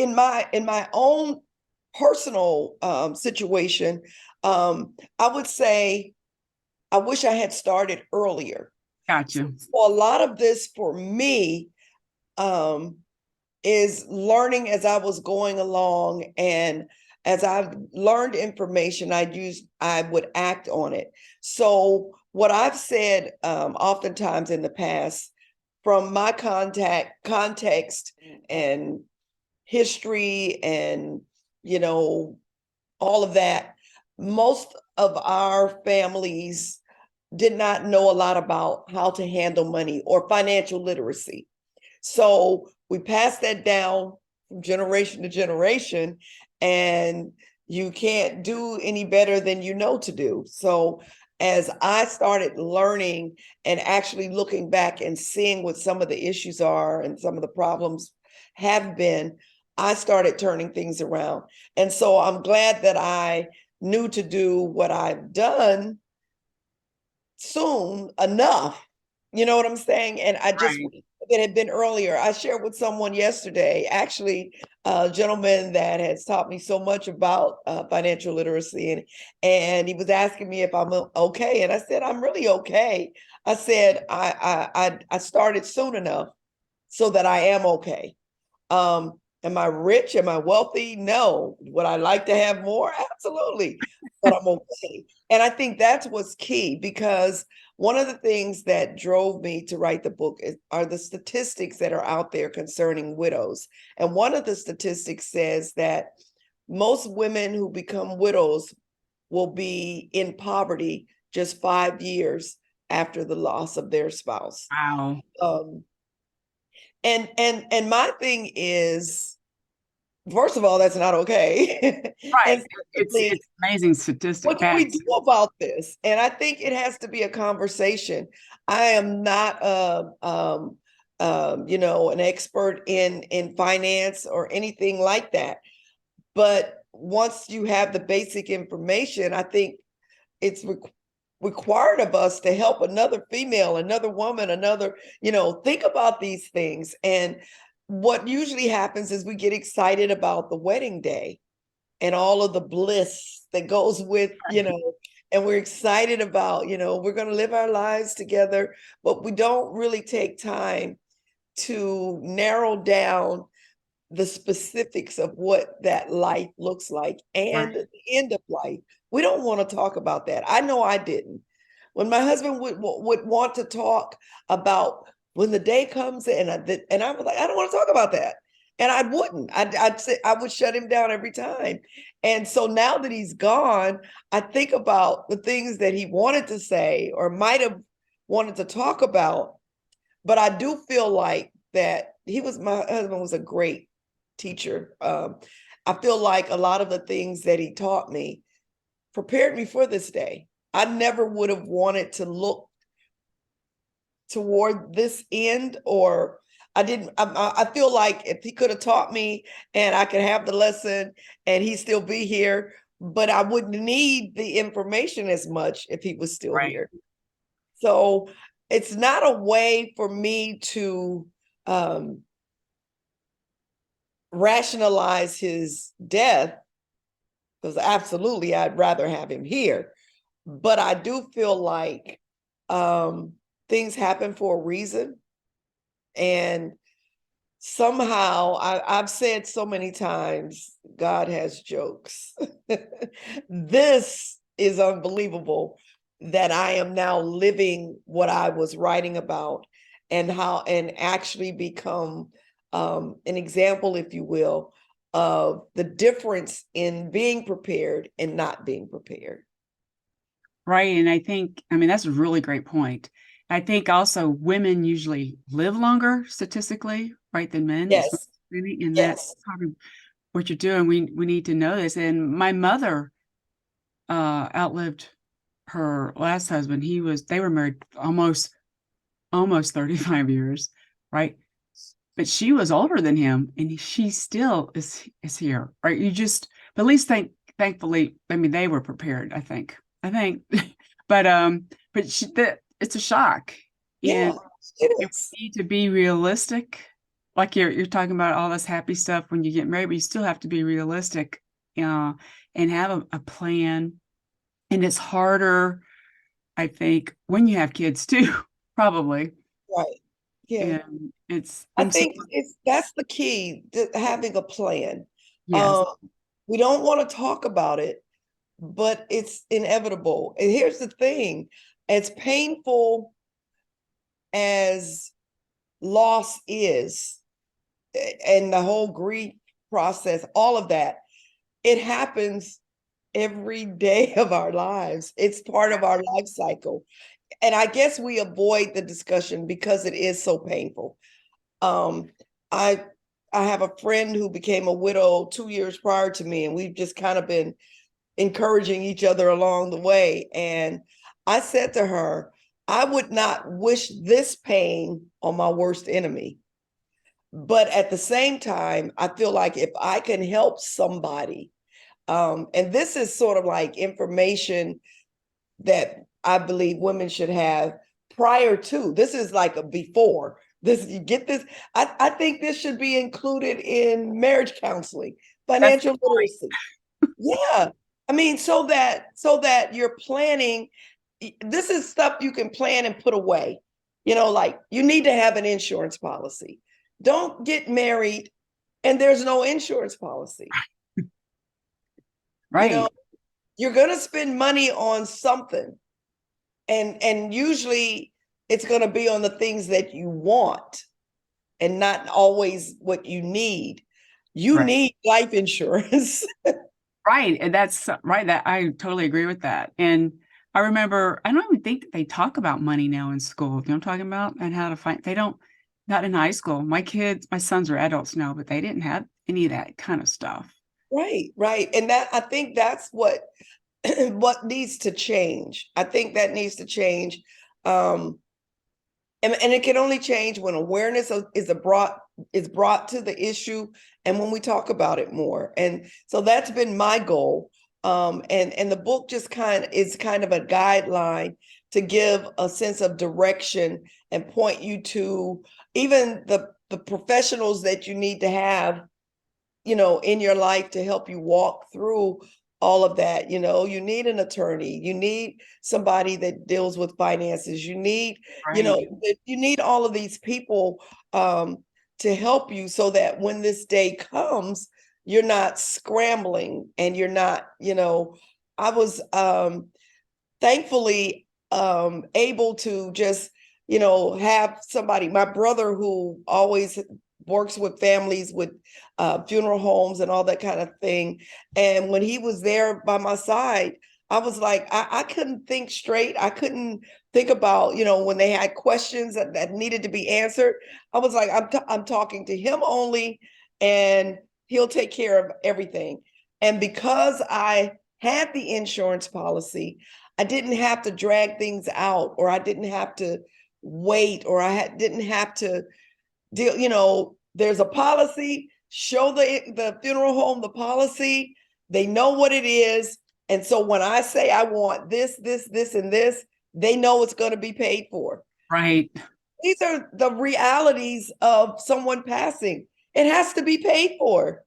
in my own personal situation, I would say I wish I had started earlier. So Gotcha. a lot of this for me um, is learning as I was going along, and as I've learned information, I would act on it. So what I've said oftentimes in the past, from my context and history and you know all of that, most of our families did not know a lot about how to handle money or financial literacy. So we passed that down from generation to generation, and you can't do any better than you know to do. So as I started learning and actually looking back and seeing what some of the issues are and some of the problems have been, I started turning things around. And so I'm glad that I knew to do what I've done soon enough. You know what I'm saying? And I just Right. it had been earlier. I shared with someone yesterday, actually, a gentleman that has taught me so much about financial literacy, and he was asking me if I'm okay, and I said I'm really okay. I said I started soon enough so that I am okay. Am I rich? Am I wealthy? No. Would I like to have more? Absolutely. But I'm okay. And I think that's what's key, because one of the things that drove me to write the book are the statistics that are out there concerning widows. And one of the statistics says that most women who become widows will be in poverty just 5 years after the loss of their spouse. Wow. Um, and my thing is, first of all, that's not okay. Right. And secondly, It's amazing statistic what can we facts. do about this? And I think it has to be a conversation. I am not an expert in finance or anything like that. But once you have the basic information, I think it's required of us to help another female, another woman, another, think about these things. And what usually happens is we get excited about the wedding day and all of the bliss that goes with, and we're excited about, we're going to live our lives together, but we don't really take time to narrow down the specifics of what that life looks like and Right. the end of life. We don't want to talk about that. I know I didn't. When my husband would want to talk about when the day comes in, and I was like, I don't want to talk about that. And I wouldn't. I'd say I would shut him down every time. And so now that he's gone, I think about the things that he wanted to say or might have wanted to talk about. But I do feel like that my husband was a great teacher. I feel like a lot of the things that he taught me prepared me for this day. I never would have wanted to look toward this end, or I didn't. I feel like if he could have taught me and I could have the lesson and he still be here, but I wouldn't need the information as much if he was still Right. here. So it's not a way for me to um, rationalize his death, because absolutely I'd rather have him here. But I do feel like things happen for a reason. And somehow I've said so many times, God has jokes. This is unbelievable that I am now living what I was writing about, and actually become an example, if you will, of the difference in being prepared and not being prepared. Right. And I think, I mean, that's a really great point. I think also women usually live longer statistically, right, than men. Yes, And that's yes. probably what you're doing. We need to know this. And my mother outlived her last husband. They were married almost 35 years, right? But she was older than him and she still is here, right? But at least thankfully, I mean, they were prepared, I think, but it's a shock, Yeah, and it we is. need to be realistic like you're talking about all this happy stuff when you get married, but you still have to be realistic, uh, and have a plan. And it's harder, I think, when you have kids too, probably. Right. Yeah. And it's I and so think that's the key to having a plan. yes, Um, we don't want to talk about it, but it's inevitable. And here's the thing, as painful as loss is, and the whole grief process, all of that, it happens every day of our lives. It's part of our life cycle. And I guess we avoid the discussion because it is so painful. Um, I I have a friend who became a widow 2 years prior to me, and we've just kind of been encouraging each other along the way. And I said to her, I would not wish this pain on my worst enemy. But at the same time, I feel like if I can help somebody, and this is sort of like information that I believe women should have prior to. This is like a before. This you get this. I think this should be included in marriage counseling, that's the financial point. literacy. Yeah. I mean, so that you're planning. This is stuff you can plan and put away. Like you need to have an insurance policy. Don't get married and there's no insurance policy. You know, Right, you're gonna spend money on something. And usually it's gonna be on the things that you want and not always what you need. You right, need life insurance. right. And that's right. That I totally agree with that. And I remember, I don't even think that they talk about money now in school. You know what I'm talking about? And how to find, they don't, not in high school. My sons are adults now, but they didn't have any of that kind of stuff. Right, right. And that I think that's what what needs to change. I think that needs to change. Um, and it can only change when awareness is brought to the issue and when we talk about it more. And so that's been my goal. And the book just kind of a guideline to give a sense of direction and point you to even the professionals that you need to have, in your life to help you walk through all of that. You need an attorney, you need somebody that deals with finances, Right. you need all of these people to help you so that when this day comes, you're not scrambling and you're not, I was thankfully able to just have somebody, my brother who always works with families with funeral homes and all that kind of thing, and when he was there by my side, I was like, I couldn't think straight. I couldn't think about, when they had questions that needed to be answered. I was like, I'm talking to him only, and he'll take care of everything. And because I had the insurance policy, I didn't have to drag things out, or I didn't have to wait, or didn't have to deal. There's a policy. Show the funeral home the policy. They know what it is, and so when I say I want this, and this, they know it's going to be paid for. Right. These are the realities of someone passing. It has to be paid for.